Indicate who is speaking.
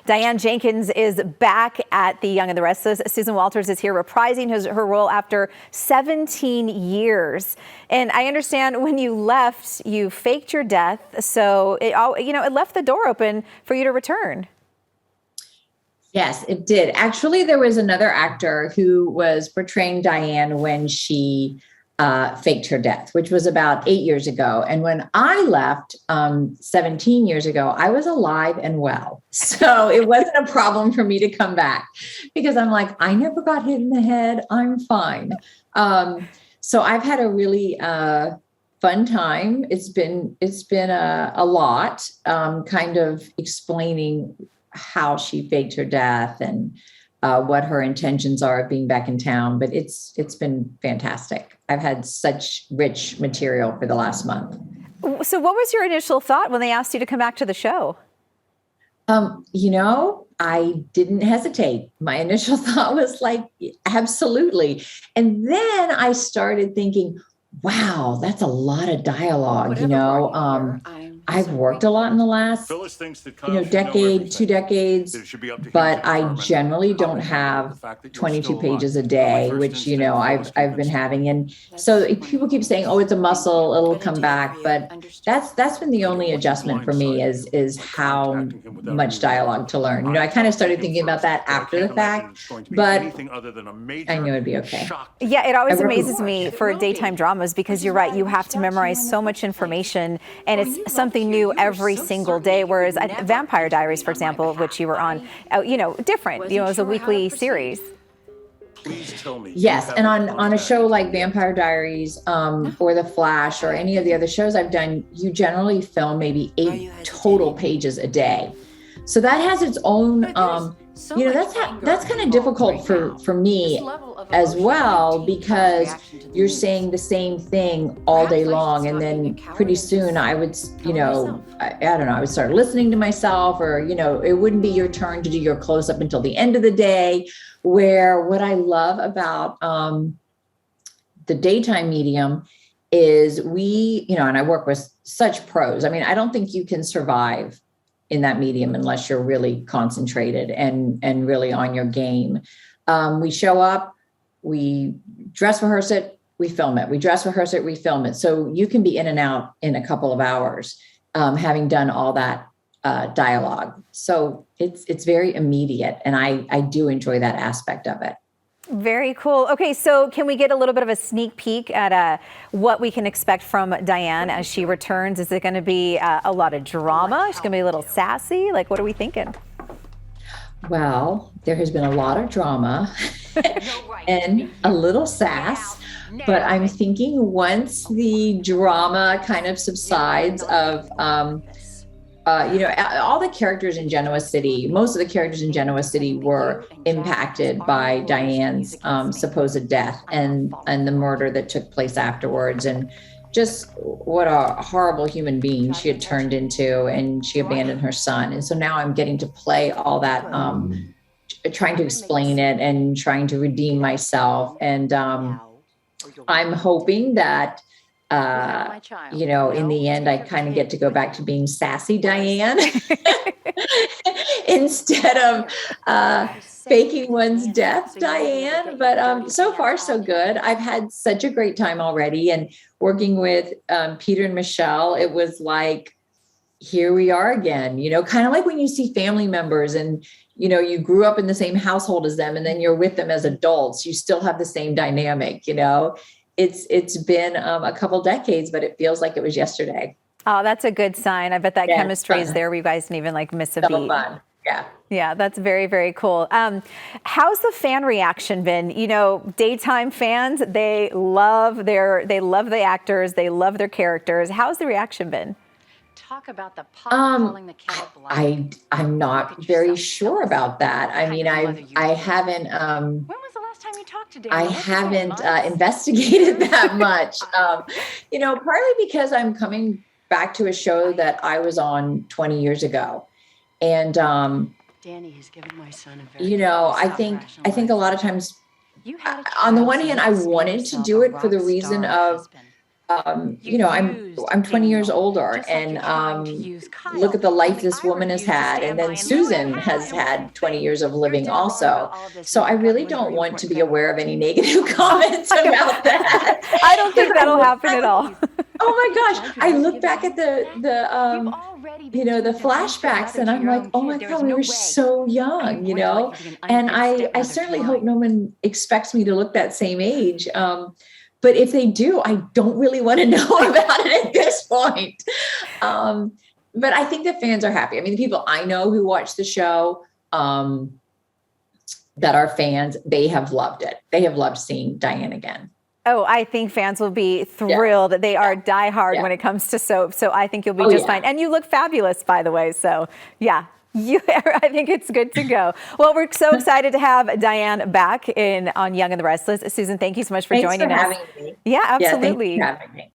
Speaker 1: Diane Jenkins is back at The Young and the Restless. Susan Walters is here reprising her role after 17 years. And I understand when you left, you faked your death. So it left the door open for you to return.
Speaker 2: Yes, it did. Actually, there was another actor who was portraying Diane when she faked her death, which was about 8 years ago. And when I left 17 years ago, I was alive and well. So it wasn't a problem for me to come back because I'm like, I never got hit in the head. I'm fine. So I've had a really fun time. It's been a lot, kind of explaining how she faked her death and what her intentions are of being back in town. But it's been fantastic. I've had such rich material for the last month.
Speaker 1: So what was your initial thought when they asked you to come back to the show?
Speaker 2: I didn't hesitate. My initial thought was like, absolutely. And then I started thinking, wow, that's a lot of dialogue. I've worked a lot in the last, decade, 2 decades, but I generally don't have 22 pages a day, which, I've been having. And so people keep saying, oh, it's a muscle, it'll come back. But that's been the only adjustment for me is how much dialogue to learn. I kind of started thinking about that after the fact, but I knew it'd be okay.
Speaker 1: Yeah, it always amazes me for daytime dramas because you're right, you have to memorize so much information and it's something new every single day. Whereas Vampire Diaries, for example, which you were on, different, it was a weekly series.
Speaker 2: Please tell me. Yes. And on a show like Vampire Diaries or The Flash or any of the other shows I've done, you generally film maybe 8 total pages a day. So that has its own, that's kind of difficult for me as well, because you're saying the same thing all day long. And then pretty soon I would, I would start listening to myself or, it wouldn't be your turn to do your close up until the end of the day, where what I love about the daytime medium is and I work with such pros. I mean, I don't think you can survive in that medium unless you're really concentrated and really on your game. We show up, we dress rehearse it, we film it. We dress rehearse it, we film it. So you can be in and out in a couple of hours, having done all that dialogue. So it's very immediate, and I do enjoy that aspect of it.
Speaker 1: Very cool. Okay, so can we get a little bit of a sneak peek at what we can expect from Diane as she returns? Is it going to be a lot of drama? She's going to be a little sassy? Like, what are we thinking?
Speaker 2: Well, there has been a lot of drama and a little sass, but I'm thinking once the drama kind of subsides of, all the characters in Genoa City, most of the characters in Genoa City were impacted by Diane's supposed death and the murder that took place afterwards. And just what a horrible human being she had turned into, and she abandoned her son. And so now I'm getting to play all that, trying to explain it and trying to redeem myself. And I'm hoping that in the end, I kind of get to go back to being sassy Diane instead of faking one's death Diane. But so far, so good. I've had such a great time already. And working with Peter and Michelle, it was like, here we are again, kind of like when you see family members and, you grew up in the same household as them and then you're with them as adults, you still have the same dynamic, It's been a couple decades, but it feels like it was yesterday.
Speaker 1: Oh, that's a good sign. I bet that chemistry is there where you guys didn't even miss a beat.
Speaker 2: Fun. Yeah.
Speaker 1: Yeah, that's very, very cool. How's the fan reaction been? Daytime fans, they love the actors, they love their characters. How's the reaction been?
Speaker 3: Talk about the pop calling the kettle black.
Speaker 2: I'm not very sure about that. I mean, I haven't. When
Speaker 3: was the last time you talked to Daniel?
Speaker 2: I haven't investigated that much. Partly because I'm coming back to a show that I was on 20 years ago, and
Speaker 3: Danny has given my son a very
Speaker 2: I think a lot of times, on the one hand, I wanted to do it for the reason of I'm 20 years older, and look at the life this woman has had, and then Susan has had 20 years of living also. So I really don't want to be aware of any negative comments about that.
Speaker 1: I don't think that'll happen at all.
Speaker 2: Oh my gosh! I look back at the flashbacks, and I'm like, oh my God, we were so young, and I certainly hope no one expects me to look that same age. But if they do, I don't really want to know about it at this point. But I think the fans are happy. I mean, the people I know who watch the show that are fans, they have loved it. They have loved seeing Diane again.
Speaker 1: Oh, I think fans will be thrilled. Yeah. They are diehard when it comes to soap. So I think you'll be just fine. And you look fabulous, by the way. So yeah. I think it's good to go. Well, we're so excited to have Diane back on Young and the Restless. Susan, thank you so much for joining us.
Speaker 2: Thanks for having me.
Speaker 1: Yeah, absolutely.
Speaker 2: Yeah, thanks for having me.